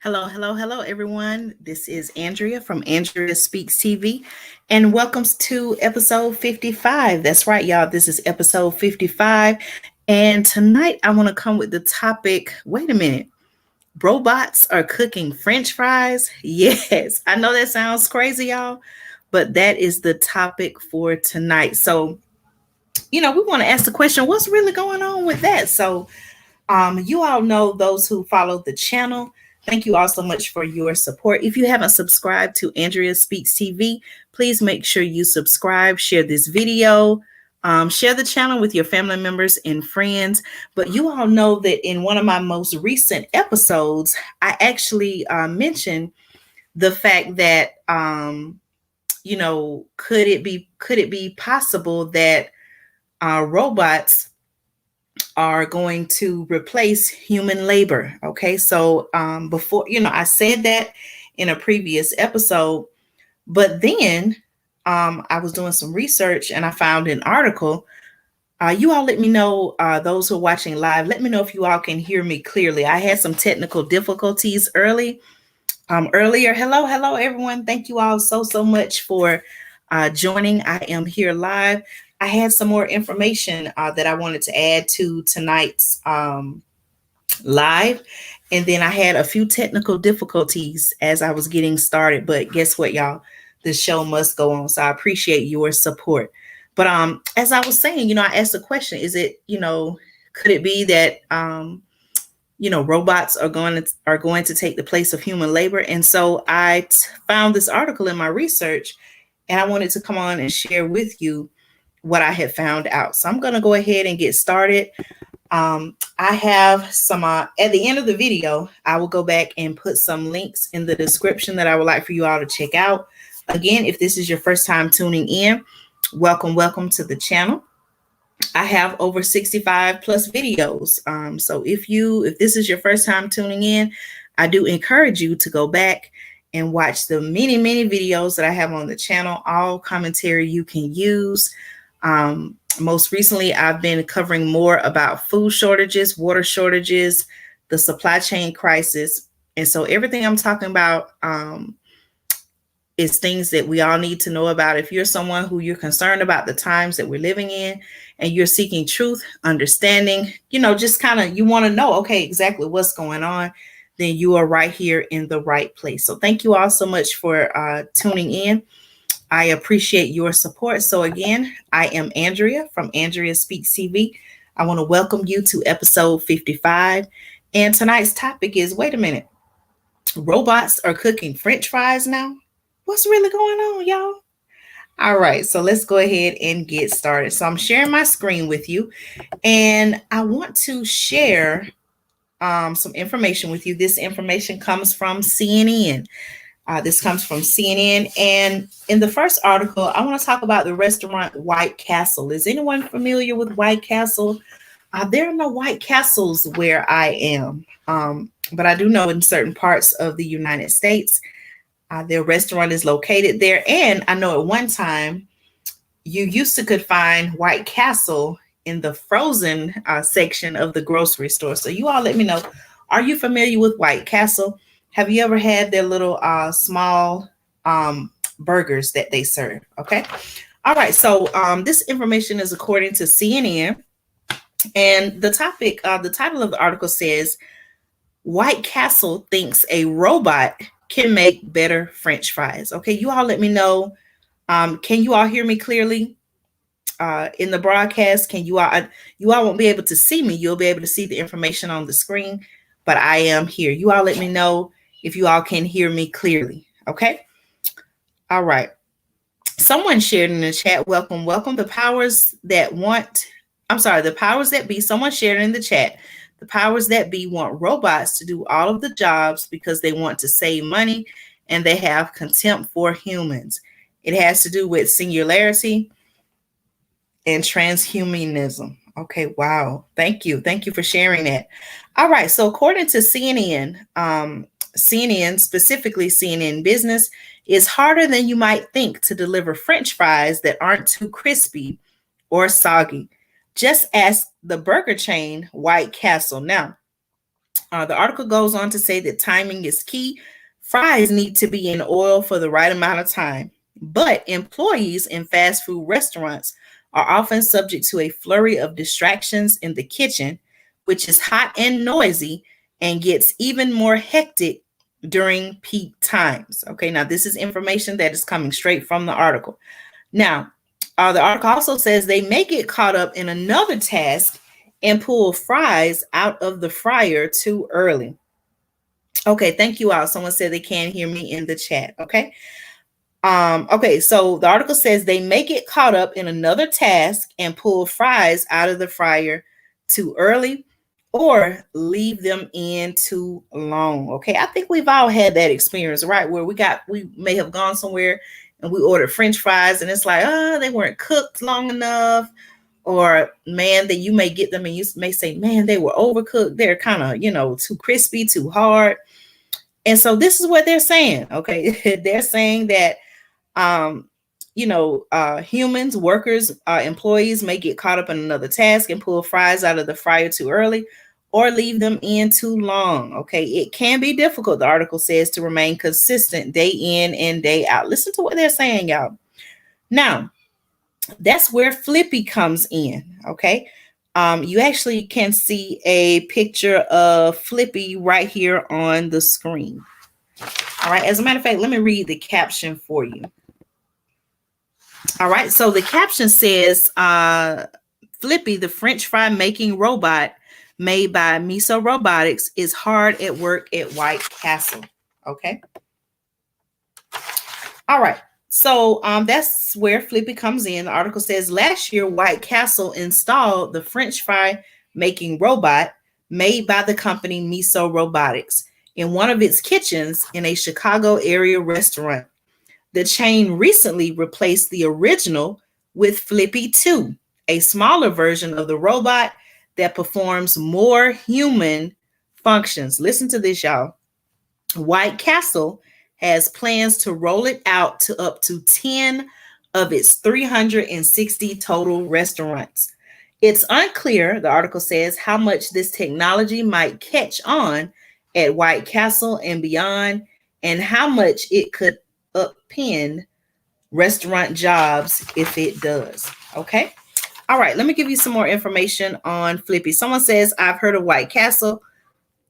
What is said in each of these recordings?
Hello, hello, hello, everyone. This is Andrea from Andrea Speaks TV, and welcome to episode 55. That's right, y'all. This is episode 55. And tonight I want to come with the topic. Wait a minute. Robots are cooking French fries? Yes, I know that sounds crazy, y'all, but that is the topic for tonight. So, we want to ask the question, what's really going on with that? So, you all know, those who follow the channel, thank you all so much for your support. If you haven't subscribed to Andrea Speaks TV, please make sure you subscribe, share this video, share the channel with your family members and friends. But you all know that in one of my most recent episodes, I actually mentioned the fact that, could it be possible that robots are going to replace human labor? Okay, so before, I said that in a previous episode, but then I was doing some research and I found an article. You all let me know, those who are watching live, let me know if you all can hear me clearly. I had some technical difficulties earlier. Hello, everyone. Thank you all so much for joining. I am here live. I had some more information that I wanted to add to tonight's live. And then I had a few technical difficulties as I was getting started. But guess what, y'all? The show must go on. So I appreciate your support. But as I was saying, I asked the question, is it, could it be that robots are going to take the place of human labor? And so I found this article in my research, and I wanted to come on and share with you what I had found out. So I'm going to go ahead and get started. I have some, at the end of the video, I will go back and put some links in the description that I would like for you all to check out. Again, if this is your first time tuning in, welcome to the channel. I have over 65 plus videos. So if this is your first time tuning in, I do encourage you to go back and watch the many videos that I have on the channel, all commentary you can use. Most recently, I've been covering more about food shortages, water shortages, the supply chain crisis. And so everything I'm talking about is things that we all need to know about. If you're someone who you're concerned about the times that we're living in and you're seeking truth, understanding, just kind of, you want to know, okay, exactly what's going on, then you are right here in the right place. So thank you all so much for tuning in. I appreciate your support. So again, I am Andrea from Andrea Speaks TV. I want to welcome you to episode 55. And tonight's topic is, wait a minute, robots are cooking French fries now? What's really going on, y'all? All right, so let's go ahead and get started. So I'm sharing my screen with you, and I want to share some information with you. This information comes from CNN. This comes from CNN. And in the first article, I want to talk about the restaurant White Castle. Is anyone familiar with White Castle? There are no White Castles where I am, but I do know in certain parts of the United States, their restaurant is located there. And I know at one time, you could find White Castle in the frozen section of the grocery store. So you all let me know, are you familiar with White Castle? Have you ever had their little small burgers that they serve? Okay. All right. So this information is according to CNN. And the topic, the title of the article says, White Castle thinks a robot can make better French fries. Okay. You all let me know. Can you all hear me clearly in the broadcast? You all won't be able to see me. You'll be able to see the information on the screen, but I am here. You all let me know if you all can hear me clearly. Okay. All right. Someone shared in the chat, welcome. The powers that be, someone shared in the chat, the powers that be want robots to do all of the jobs because they want to save money and they have contempt for humans. It has to do with singularity and transhumanism. Okay, wow. Thank you for sharing that. All right, so according to CNN, CNN, specifically CNN Business, is harder than you might think to deliver French fries that aren't too crispy or soggy. Just ask the burger chain White Castle. Now, The article goes on to say that timing is key. Fries need to be in oil for the right amount of time, but employees in fast food restaurants are often subject to a flurry of distractions in the kitchen, which is hot and noisy and gets even more hectic during peak times. Okay, now this is information that is coming straight from the article. Now, the article also says they may get caught up in another task and pull fries out of the fryer too early. Okay, thank you all. Someone said they can't hear me in the chat. Okay. Okay, so the article says they may get caught up in another task and pull fries out of the fryer too early or leave them in too long. Okay, I think we've all had that experience, right? Where we may have gone somewhere and we ordered French fries and it's like, oh, they weren't cooked long enough. Or man, that you may get them and you may say, man, they were overcooked. They're kind of, too crispy, too hard. And so this is what they're saying. Okay, they're saying that humans, workers, employees may get caught up in another task and pull fries out of the fryer too early or leave them in too long. Okay, it can be difficult, the article says, to remain consistent day in and day out. Listen to what they're saying, y'all. Now, that's where Flippy comes in. Okay, you actually can see a picture of Flippy right here on the screen. All right, as a matter of fact, let me read the caption for you. All right, so the caption says, Flippy, the French fry making robot made by Miso Robotics, is hard at work at White Castle. Okay. All right. So that's where Flippy comes in. The article says last year, White Castle installed the French fry making robot made by the company Miso Robotics in one of its kitchens in a Chicago area restaurant. The chain recently replaced the original with Flippy II, a smaller version of the robot that performs more human functions. Listen to this, y'all. White Castle has plans to roll it out to up to 10 of its 360 total restaurants. It's unclear, the article says, how much this technology might catch on at White Castle and beyond, and how much it could upend restaurant jobs if it does. Okay. All right. Let me give you some more information on Flippy. Someone says, I've heard of White Castle.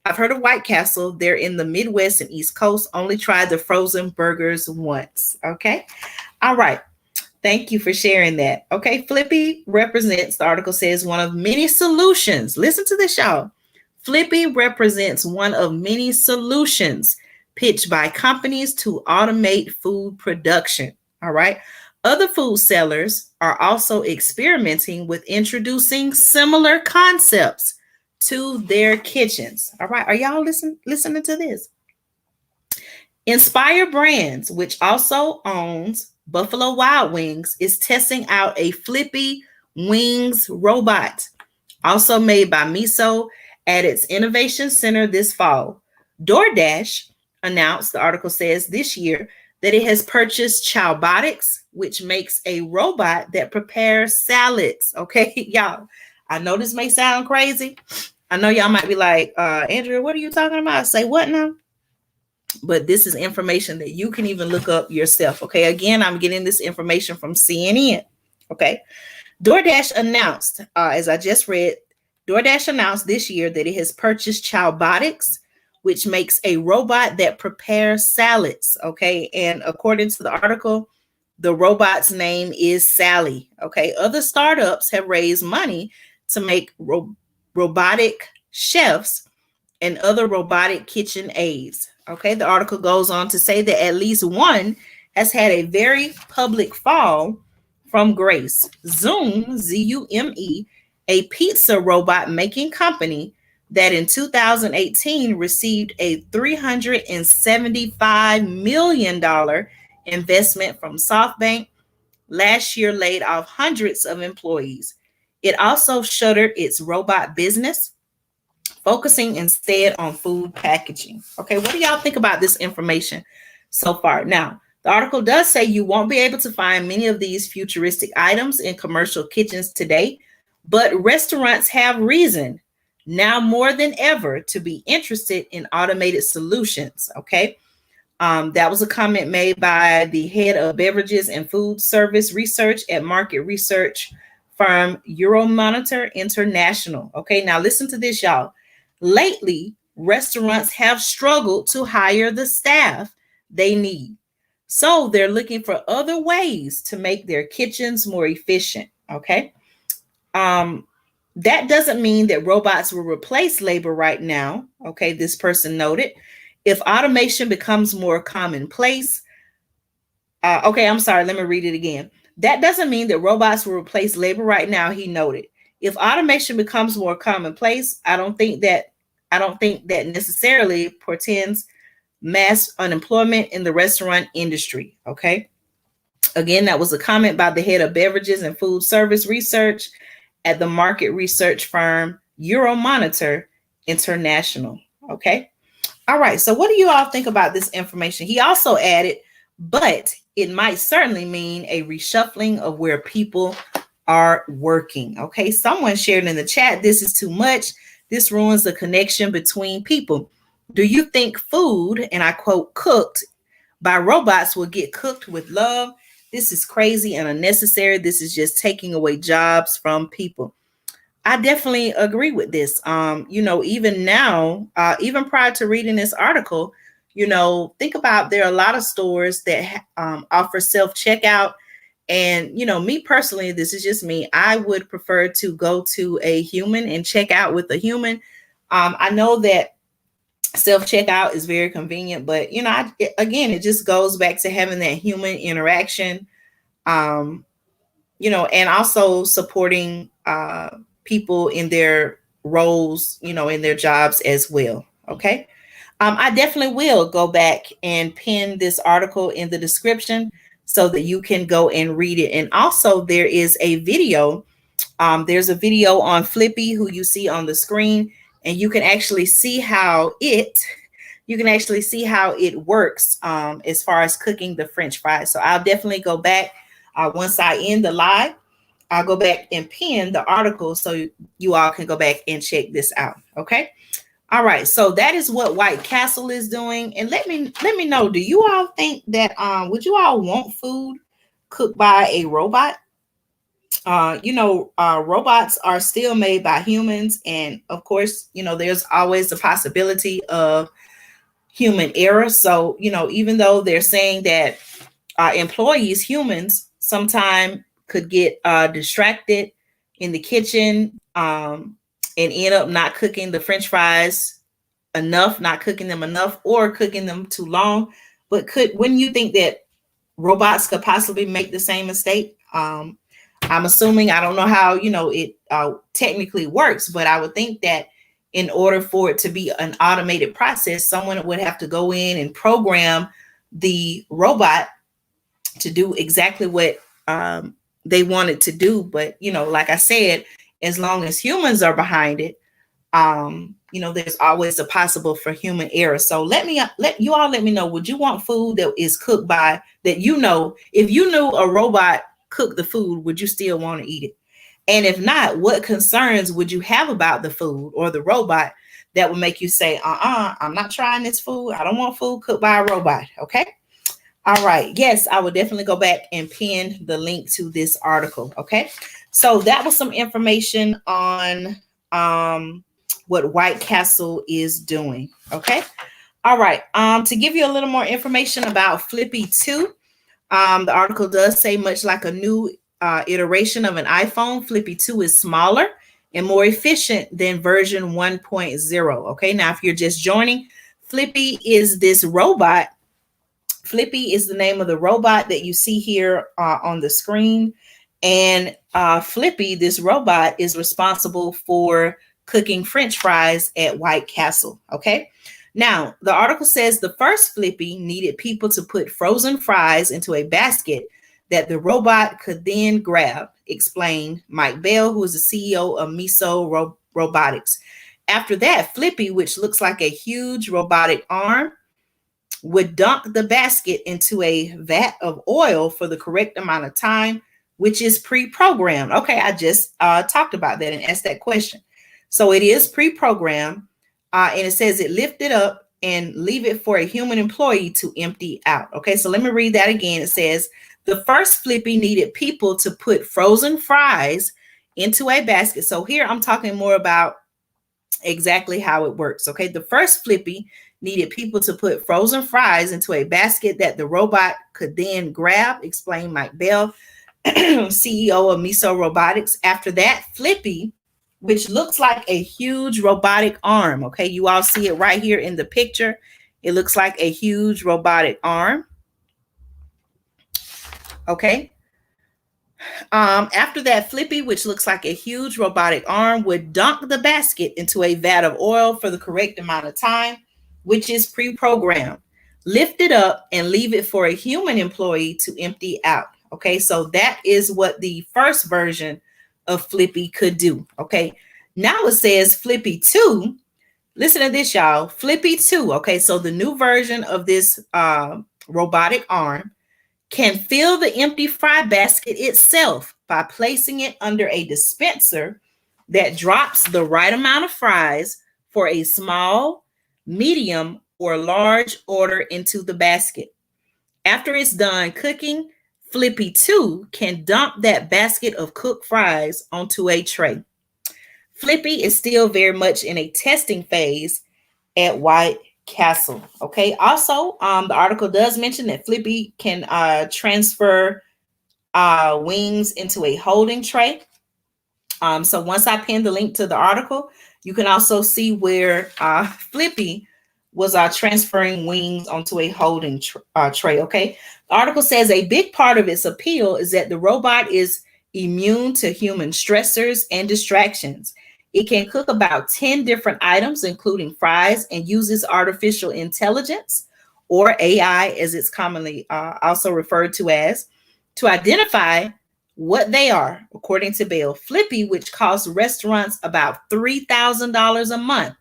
They're in the Midwest and East Coast. Only tried the frozen burgers once. Okay. All right. Thank you for sharing that. Okay. Flippy represents, the article says, one of many solutions. Listen to this, y'all. Flippy represents one of many solutions pitched by companies to automate food production. All right. Other food sellers are also experimenting with introducing similar concepts to their kitchens. All right. Are y'all listening to this? Inspire Brands, which also owns Buffalo Wild Wings, is testing out a Flippy Wings robot, also made by Miso, at its innovation center this fall. DoorDash announced, the article says, this year that it has purchased Chowbotics, which makes a robot that prepares salads. Okay, y'all, I know this may sound crazy. I know y'all might be like, Andrea, what are you talking about? Say what now? But this is information that you can even look up yourself. Okay, again, I'm getting this information from CNN. Okay, DoorDash announced, as I just read, DoorDash announced this year that it has purchased Chowbotics, which makes a robot that prepares salads. Okay, and according to the article, the robot's name is Sally. Okay, other startups have raised money to make robotic chefs and other robotic kitchen aids. Okay, the article goes on to say that at least one has had a very public fall from grace. Zoom, Z-U-M-E, a pizza robot making company that in 2018 received a $375 million investment from SoftBank, last year laid off hundreds of employees. It also shuttered its robot business, focusing instead on food packaging. Okay, what do y'all think about this information so far? Now, the article does say you won't be able to find many of these futuristic items in commercial kitchens today, but restaurants have reason now more than ever to be interested in automated solutions. Okay. That was a comment made by the head of beverages and food service research at market research firm Euromonitor International. Okay, now listen to this, y'all. Lately, restaurants have struggled to hire the staff they need. So they're looking for other ways to make their kitchens more efficient. Okay. Um, that doesn't mean that robots will replace labor right now. Okay, this person noted. If automation becomes more commonplace, okay, I'm sorry, let me read it again. That doesn't mean that robots will replace labor right now, he noted. If automation becomes more commonplace, I don't think that necessarily portends mass unemployment in the restaurant industry. Okay. Again, that was a comment by the head of beverages and food service research at the market research firm Euromonitor International. Okay. All right. So, what do you all think about this information? He also added, but it might certainly mean a reshuffling of where people are working. Okay. Someone shared in the chat, this is too much. This ruins the connection between people. Do you think food, and I quote, cooked by robots will get cooked with love? This is crazy and unnecessary. This is just taking away jobs from people. I definitely agree with this. Even now, even prior to reading this article, think about, there are a lot of stores that offer self-checkout. And, me personally, this is just me. I would prefer to go to a human and check out with a human. I know that self-checkout is very convenient, but, again, it just goes back to having that human interaction, and also supporting people in their roles, in their jobs as well. Okay. I definitely will go back and pin this article in the description so that you can go and read it. And also there is a video. There's a video on Flippy, who you see on the screen, and you can actually see how it works as far as cooking the French fries. So I'll definitely go back once I end the live. I'll go back and pin the article so you all can go back and check this out. Okay. All right. So that is what White Castle is doing. And let me know, do you all think that would you all want food cooked by a robot? Robots are still made by humans, and of course, there's always the possibility of human error. So, even though they're saying that employees, humans, sometimes could get distracted in the kitchen and end up not cooking the French fries enough, not cooking them enough, or cooking them too long. But wouldn't you think that robots could possibly make the same mistake? I'm assuming, I don't know how, it technically works, but I would think that in order for it to be an automated process, someone would have to go in and program the robot to do exactly what they want it to do. But, like I said, as long as humans are behind it, there's always a possible for human error. So let me know, would you want food that is cooked by, that, if you knew a robot cook the food, would you still want to eat it? And if not, what concerns would you have about the food or the robot that would make you say, I'm not trying this food. I don't want food cooked by a robot. Okay. All right. Yes, I will definitely go back and pin the link to this article. Okay. So that was some information on what White Castle is doing. Okay. All right. To give you a little more information about Flippy II, the article does say, much like a new iteration of an iPhone, Flippy II is smaller and more efficient than version 1.0. Okay. Now, if you're just joining, Flippy is this robot. Flippy is the name of the robot that you see here on the screen. And Flippy, this robot, is responsible for cooking French fries at White Castle. Okay. Now, the article says the first Flippy needed people to put frozen fries into a basket that the robot could then grab, explained Mike Bell, who is the CEO of Miso Robotics. After that, Flippy, which looks like a huge robotic arm, would dunk the basket into a vat of oil for the correct amount of time, which is pre-programmed. Okay, I just talked about that and asked that question. So it is pre-programmed, and it says it lift it up and leave it for a human employee to empty out. Okay, so let me read that again. It says the first Flippy needed people to put frozen fries into a basket. So here I'm talking more about exactly how it works. Okay, the first Flippy needed people to put frozen fries into a basket that the robot could then grab, explained Mike Bell, CEO of Miso Robotics. After that, Flippy, which looks like a huge robotic arm. Okay, you all see it right here in the picture. It looks like a huge robotic arm. Okay. After that, Flippy, which looks like a huge robotic arm, would dunk the basket into a vat of oil for the correct amount of time, which is pre-programmed. Lift it up and leave it for a human employee to empty out. Okay, so that is what the first version of Flippy could do. Okay, now it says Flippy II. Listen to this, y'all. Flippy II. Okay, so the new version of this robotic arm can fill the empty fry basket itself by placing it under a dispenser that drops the right amount of fries for a small, medium, or large order into the basket. After it's done cooking, Flippy II can dump that basket of cooked fries onto a tray. Flippy is still very much in a testing phase at White Castle. Okay. Also, the article does mention that Flippy can transfer wings into a holding tray. So once I pin the link to the article, you can also see where Flippy was transferring wings onto a holding tray. Okay. The article says a big part of its appeal is that the robot is immune to human stressors and distractions. It can cook about 10 different items, including fries, and uses artificial intelligence, or AI, as it's commonly also referred to as, to identify what they are. According to Bell, Flippy, which costs restaurants about $3,000 a month,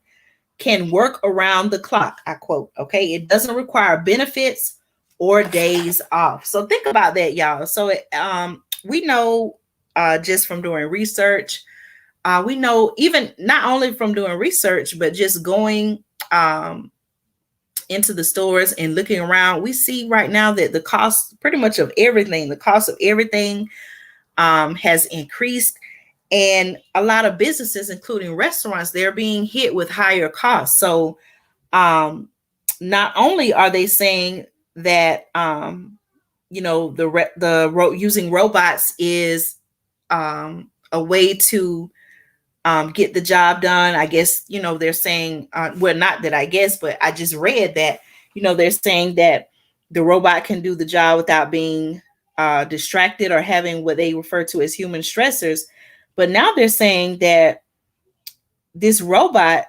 can work around the clock. I quote, okay, it doesn't require benefits or days off. So think about that, y'all. So we know just from doing research, we know even not only from doing research, but just going into the stores and looking around, we see right now that the cost pretty much of everything, the cost of everything has increased. And a lot of businesses, including restaurants, they're being hit with higher costs. So not only are they saying that, using robots is a way to get the job done. I guess, they're saying, well, not that I guess, but I just read that, they're saying that the robot can do the job without being distracted or having what they refer to as human stressors. But now they're saying that this robot,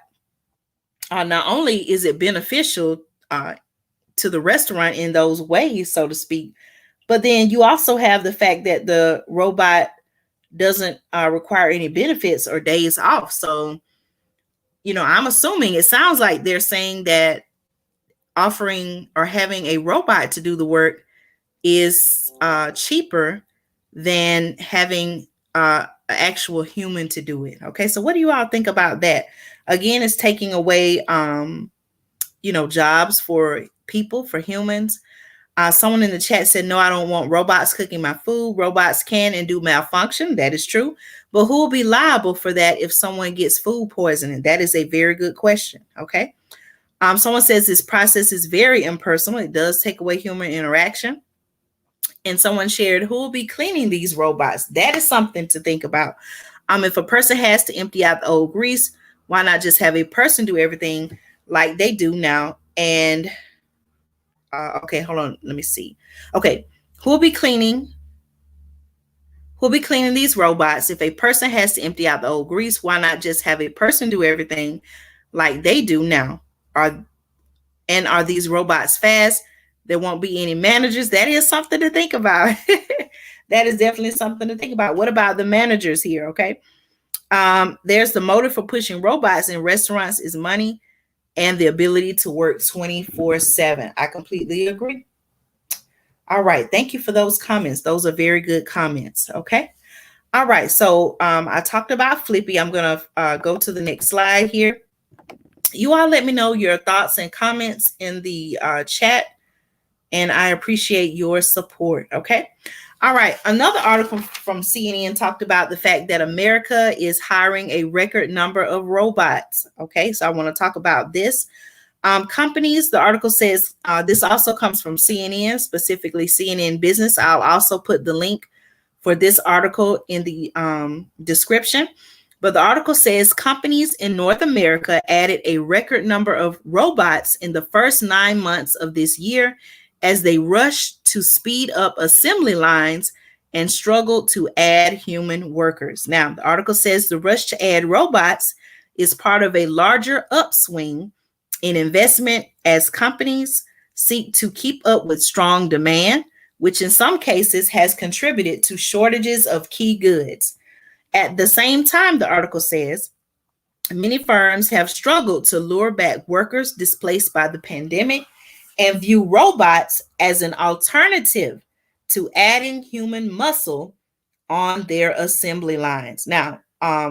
not only is it beneficial to the restaurant in those ways, so to speak, but then you also have the fact that the robot doesn't require any benefits or days off. So, I'm assuming it sounds like they're saying that offering or having a robot to do the work is cheaper than having an actual human to do it. Okay, so what do you all think about that? Again, it's taking away, jobs for people, for humans. Someone in the chat said, no, I don't want robots cooking my food. Robots can and do malfunction. That is true. But who will be liable for that if someone gets food poisoning? That is a very good question. Okay. Someone says this process is very impersonal. It does take away human interaction. And someone shared, who will be cleaning these robots? That is something to think about. If a person has to empty out the old grease, why not just have a person do everything like they do now? And okay, hold on. Let me see. Okay, who'll be cleaning these robots? If a person has to empty out the old grease, why not just have a person do everything like they do now? Are these robots fast? There won't be any managers. That is something to think about. That is definitely something to think about. What about the managers here? Okay. There's the motive for pushing robots in restaurants is money and the ability to work 24/7. I completely agree. All right. Thank you for those comments. Those are very good comments. Okay. All right, so I talked about Flippy. I'm going to go to the next slide here. You all let me know your thoughts and comments in the chat, and I appreciate your support. Okay. All right. Another article from CNN talked about the fact that America is hiring a record number of robots. Okay. So I want to talk about this. Companies, the article says, this also comes from CNN, specifically CNN Business. I'll also put the link for this article in the description. But the article says companies in North America added a record number of robots in the first 9 months of this year as they rushed to speed up assembly lines and struggled to add human workers. Now, the article says the rush to add robots is part of a larger upswing in investment as companies seek to keep up with strong demand, which in some cases has contributed to shortages of key goods. At the same time, the article says, many firms have struggled to lure back workers displaced by the pandemic and view robots as an alternative to adding human muscle on their assembly lines. Now,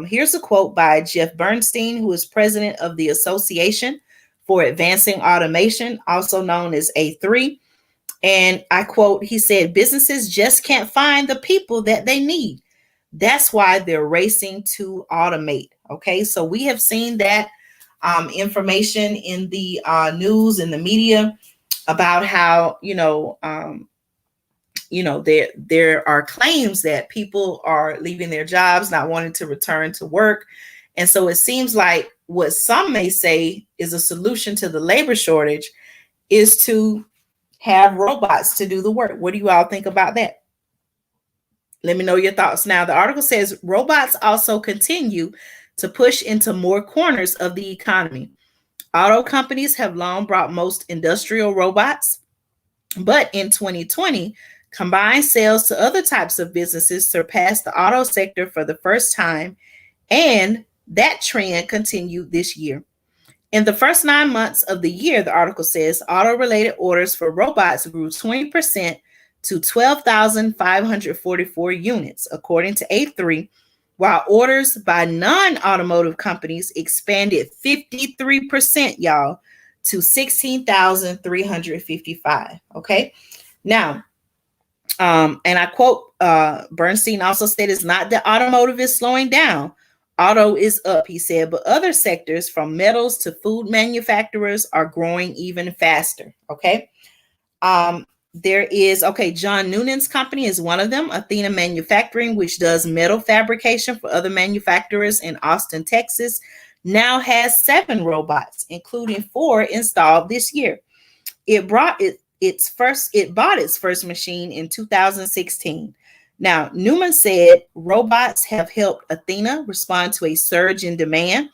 here's a quote by Jeff Bernstein, who is president of the Association for Advancing Automation, also known as A3. And I quote, he said, businesses just can't find the people that they need. That's why they're racing to automate. Okay, so we have seen that information in the news and the media about how there are claims that people are leaving their jobs, not wanting to return to work, and so it seems like what some may say is a solution to the labor shortage is to have robots to do the work. What do you all think about that? Let me know your thoughts. Now, the article says robots also continue to push into more corners of the economy. Auto companies have long brought most industrial robots, but in 2020, combined sales to other types of businesses surpassed the auto sector for the first time, and that trend continued this year. In the first 9 months of the year, the article says, auto-related orders for robots grew 20% to 12,544 units, according to A3, while orders by non-automotive companies expanded 53%, y'all, to 16,355. Okay. Now, and I quote, Bernstein also said, it's not that automotive is slowing down. Auto is up, he said, but other sectors from metals to food manufacturers are growing even faster. Okay. John Noonan's company is one of them, Athena Manufacturing, which does metal fabrication for other manufacturers in Austin, Texas, now has 7 robots, including 4 installed this year. It bought its first machine in 2016. Now, Newman said robots have helped Athena respond to a surge in demand,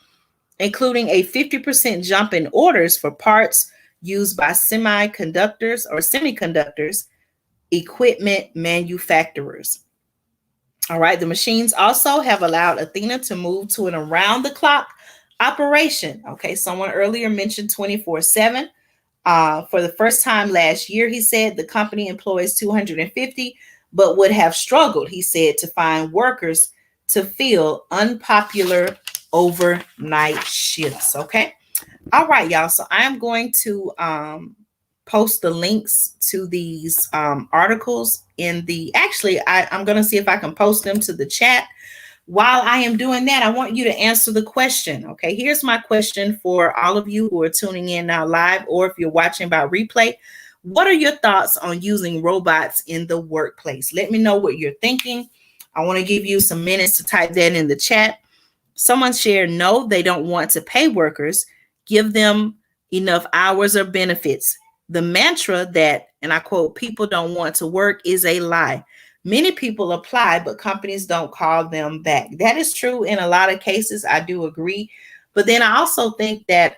including a 50% jump in orders for parts used by semiconductors equipment manufacturers. All right, the machines also have allowed Athena to move to an around-the-clock operation. Okay, someone earlier mentioned 24/7. For the first time last year, he said the company employs 250, but would have struggled, he said, to find workers to fill unpopular overnight shifts. Okay. All right, y'all. So I am going to post the links to these articles I'm going to see if I can post them to the chat. While I am doing that, I want you to answer the question. Okay, here's my question for all of you who are tuning in now live, or if you're watching by replay. What are your thoughts on using robots in the workplace? Let me know what you're thinking. I want to give you some minutes to type that in the chat. Someone shared, no, they don't want to pay workers, give them enough hours or benefits. The mantra that, and I quote, people don't want to work is a lie. Many people apply, but companies don't call them back. That is true in a lot of cases. I do agree. But then I also think that,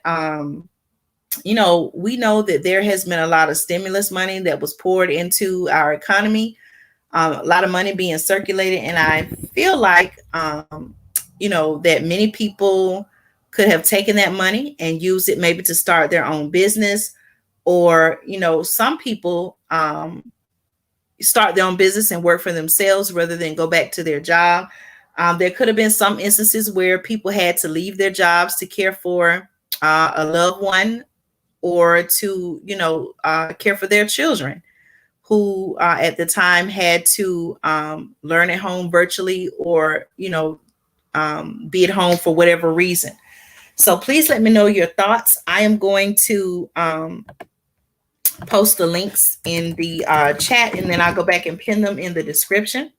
we know that there has been a lot of stimulus money that was poured into our economy, a lot of money being circulated. And I feel like, that many people could have taken that money and used it maybe to start their own business, or, some people, start their own business and work for themselves rather than go back to their job. There could have been some instances where people had to leave their jobs to care for a loved one, or to, care for their children who at the time had to learn at home virtually, or, be at home for whatever reason. So please let me know your thoughts. I am going to post the links in the chat, and then I'll go back and pin them in the description.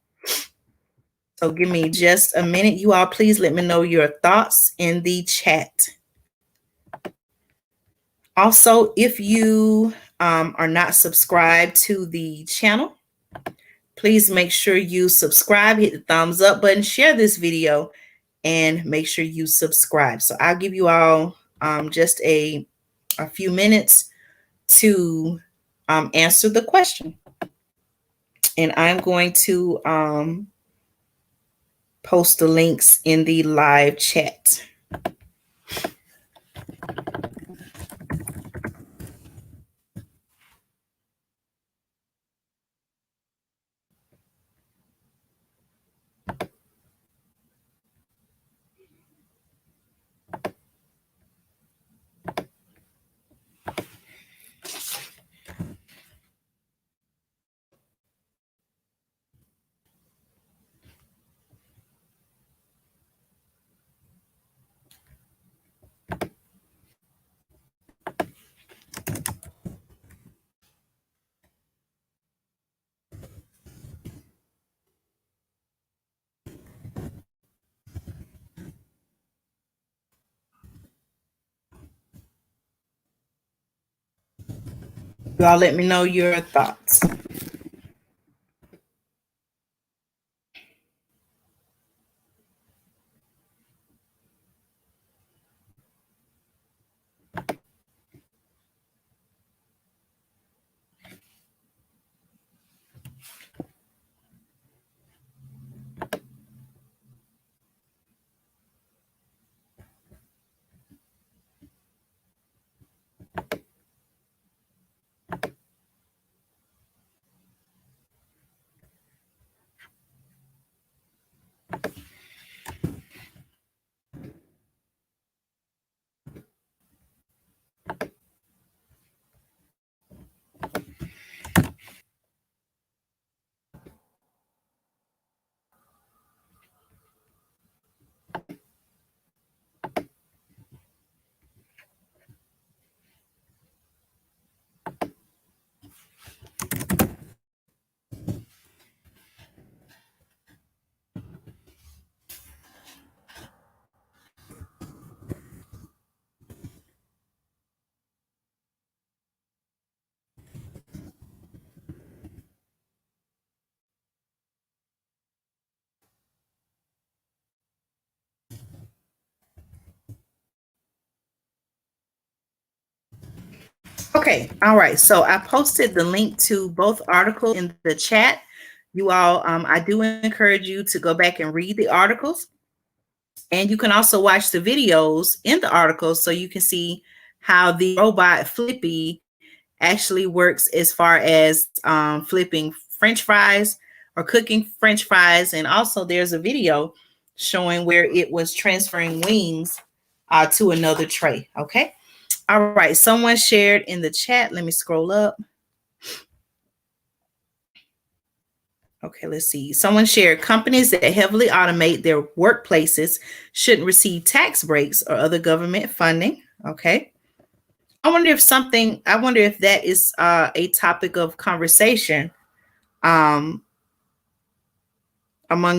So give me just a minute. You all, please let me know your thoughts in the chat. Also, if you are not subscribed to the channel, please make sure you subscribe, hit the thumbs up button, share this video, and make sure you subscribe. So I'll give you all just a few minutes to answer the question. And I'm going to post the links in the live chat. Y'all let me know your thoughts. Okay, all right. So I posted the link to both articles in the chat. You all, I do encourage you to go back and read the articles. And you can also watch the videos in the articles so you can see how the robot Flippy actually works as far as flipping French fries or cooking French fries. And also there's a video showing where it was transferring wings to another tray. Okay. All right. Someone shared in the chat. Let me scroll up. Okay, let's see. Someone shared companies that heavily automate their workplaces shouldn't receive tax breaks or other government funding. Okay. I wonder if that is a topic of conversation among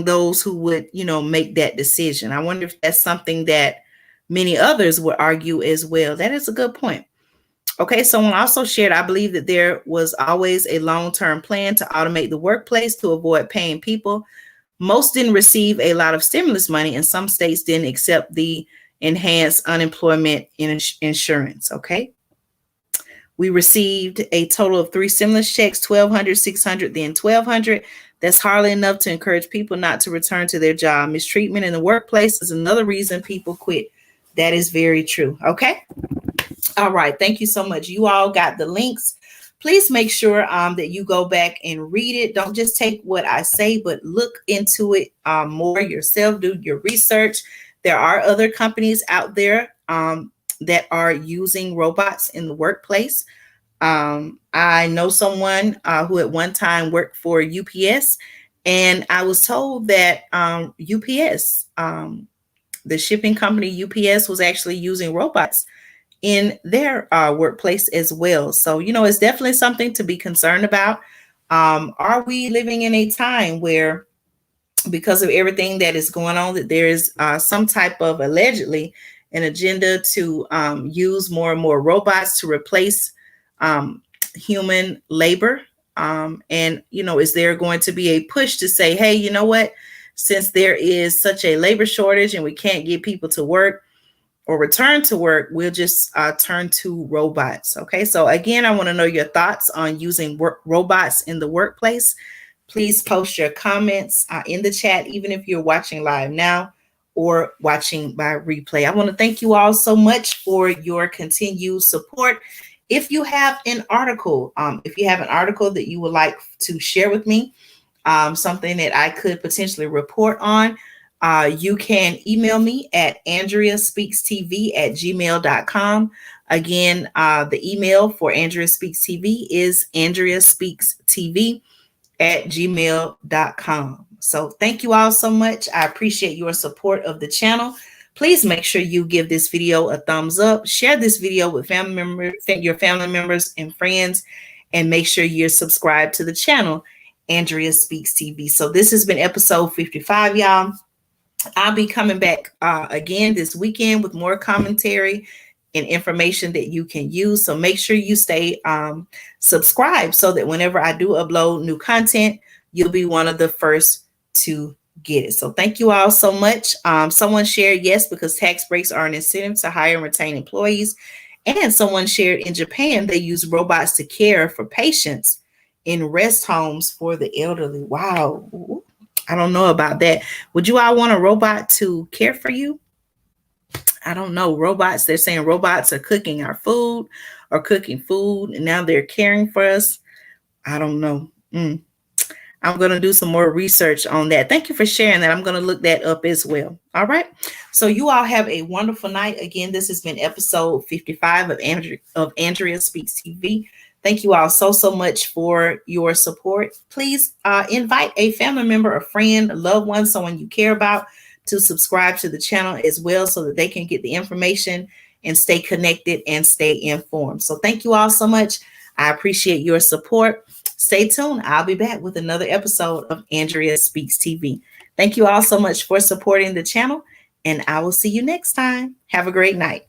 those who would, make that decision. I wonder if that's something that many others would argue as well. That is a good point. Okay, someone also shared, I believe that there was always a long-term plan to automate the workplace to avoid paying people. Most didn't receive a lot of stimulus money, and some states didn't accept the enhanced unemployment insurance. Okay. We received a total of 3 stimulus checks, $1,200, $600, then $1,200. That's hardly enough to encourage people not to return to their job. Mistreatment in the workplace is another reason people quit. That is very true. Okay. All right. Thank you so much. You all got the links please make sure that you go back and read it. Don't just take what I say, but look into it more yourself. Do your research. There are other companies out there that are using robots in the workplace. I know someone who at one time worked for UPS, and I was told that UPS, the shipping company UPS, was actually using robots in their workplace as well. So, it's definitely something to be concerned about. Are we living in a time where, because of everything that is going on, that there is some type of allegedly an agenda to use more and more robots to replace human labor? And, is there going to be a push to say, hey, you know what? Since there is such a labor shortage and we can't get people to work or return to work, we'll just turn to robots. Okay. So again, I want to know your thoughts on using robots in the workplace. Please post your comments in the chat, even if you're watching live now or watching by replay. I want to thank you all so much for your continued support. If you have an article, that you would like to share with me, something that I could potentially report on, you can email me at AndreaSpeaksTV@gmail.com. Again, the email for Andrea Speaks TV is AndreaSpeaksTV@gmail.com. So thank you all so much. I appreciate your support of the channel. Please make sure you give this video a thumbs up, share this video with your family members and friends, and make sure you're subscribed to the channel, Andrea Speaks TV. So this has been episode 55, y'all. I'll be coming back again this weekend with more commentary and information that you can use. So make sure you stay subscribed so that whenever I do upload new content, you'll be one of the first to get it. So thank you all so much. Someone shared, yes, because tax breaks are an incentive to hire and retain employees. And someone shared, in Japan, they use robots to care for patients in rest homes for the elderly. Wow. Ooh, I don't know about that. Would you all want a robot to care for you? I don't know. Robots, they're saying robots are cooking our food or cooking food, and now they're caring for us. I don't know. I'm going to do some more research on that. Thank you for sharing that. I'm going to look that up as well. All right. So you all have a wonderful night. Again, this has been episode 55 of Andrea Speaks TV. Thank you all so much for your support. Please invite a family member, a friend, a loved one, someone you care about, to subscribe to the channel as well so that they can get the information and stay connected and stay informed. So thank you all so much. I appreciate your support. Stay tuned. I'll be back with another episode of Andrea Speaks TV. Thank you all so much for supporting the channel, and I will see you next time. Have a great night.